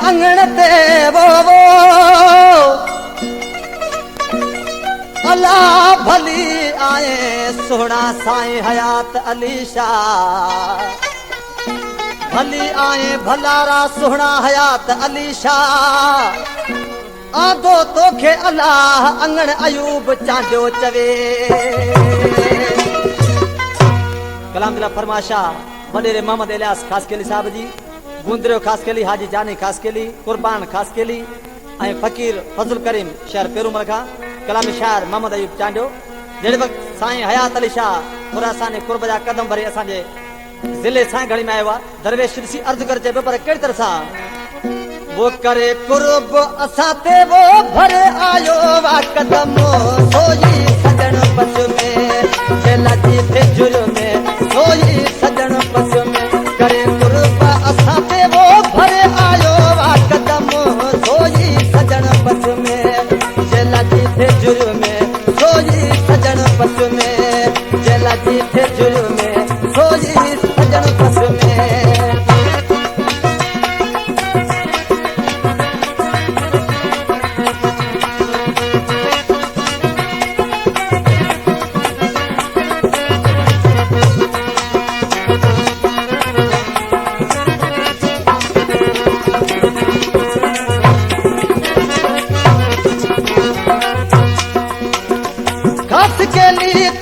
अंगण ते वो अल्लाह भली आए सोना साईं हयात अली शाह भली आए भलारा सोना हयात अली शाह आदो तोखे अल्लाह अंगण अयूब चांदो चवे कलाम दिला फरमाशा वडेरे मोहम्मद इलियास खास केली साहब जी गुंदरियो खास केली हाजी जानी खास केली कुर्बान खास केली ऐं फकीर फजल करीम शहर पेरूमल खां कलामी शायर मोहम्मद अयूब चांडो जहिड़े वक़्तु साईं हयात अली शाह खुरासानी कुर्ब जा कदम भरे असांजे ज़िले साईं घणी में आयो आहे दरवेश ॾिसी अर्ज़ु करे चइबो पर कहिड़ी तरह सां वो करे कुर्ब असां ते वो भरे आयो वा कदम सोई सजण बस में चेला जी थे जुर्म में सोई सजण बस में करे कुर्ब असां ते वो भरे आयो वा कदम सोई सजण बस में चेला जी थे जुर्म में सोई सजण बस में चेला जी थे जुर्म में सोई सजण बस में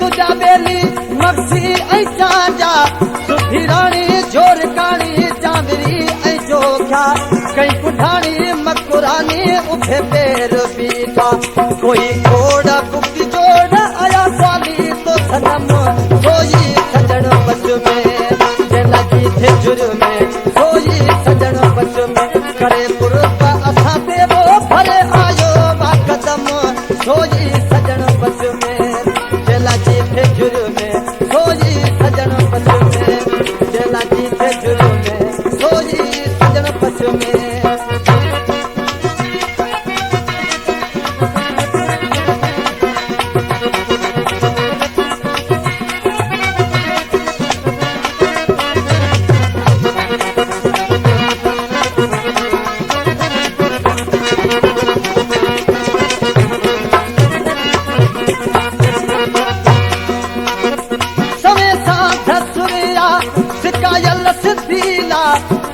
तुझा बेली मक्सी ऐ चांजा सुधी रानी जोर कानी चांदरी ऐ जोख्या कई पुठानी मकुरानी उठे पैर बीठा कोई कोड़ा कुकी जोड़ आया साली तो सनम सोई सजन बस में जेला जी थे जुर्म में सोई सजन बस में करे पुरबा असां ते वो भरे आयो वा कदम सोई सजन बस में जी थे जुर्म में सोई सजन बस में जेला जी थे जुर्म में सोई सजन बस में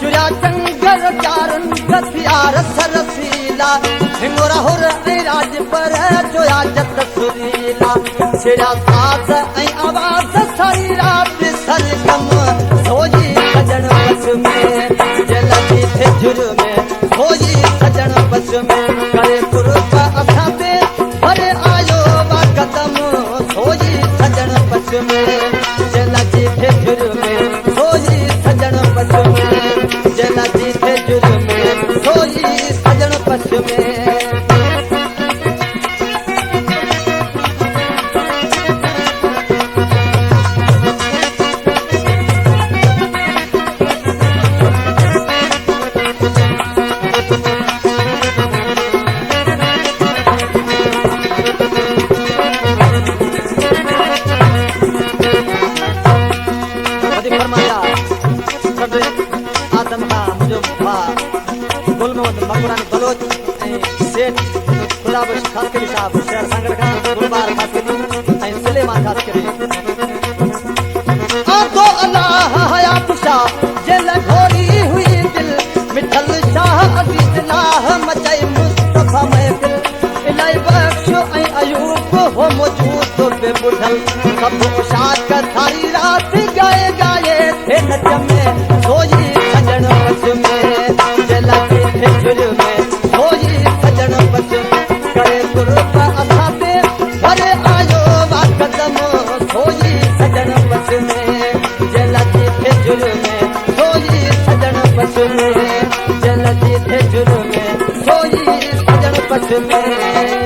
चुरा चंगर चारन कसियार सरसीला हिंगोरा हुर राज पर जोया जत सुरीला छिड़ा साथ ऐं आवाज सारी रात सरगम सोई सजन बस में जेला जी थे जुर्म में सोई सजन बस में करे पुरब असां ते भरे आयो वा कदम सोई सजन बस में जेला जी थे जुर्म में सोई सजन बस में जेला जी थे जुर्म में सोई सजन बस में आदम का मुझे गुल मोहम्मद मकुरानी बलोच सेठ खुदाबश खास करी साहब शहर सांगड़ का गुलबार खास करी सुलेमान खास करी तो अल्लाह हयात शाह जेल घोरी हुई दिल मिठल शाह अजीज लाह मचाई मुस्तफा महफिल इलाही बख्शो ऐं अयूब हो मौजूद तो बेबुढ़ल सब उशाद का सारी रात गाए गाए थे नच में सोई सजन बस में जेला जी थे जुर्म में सोई सजन बस में करे कुर्ब असां ते भरे आयो वा कदम सोई सजन बस में जेला जी थे जुर्म में सोई सजन बस में जेला जी थे जुर्म में सोई सजन बस में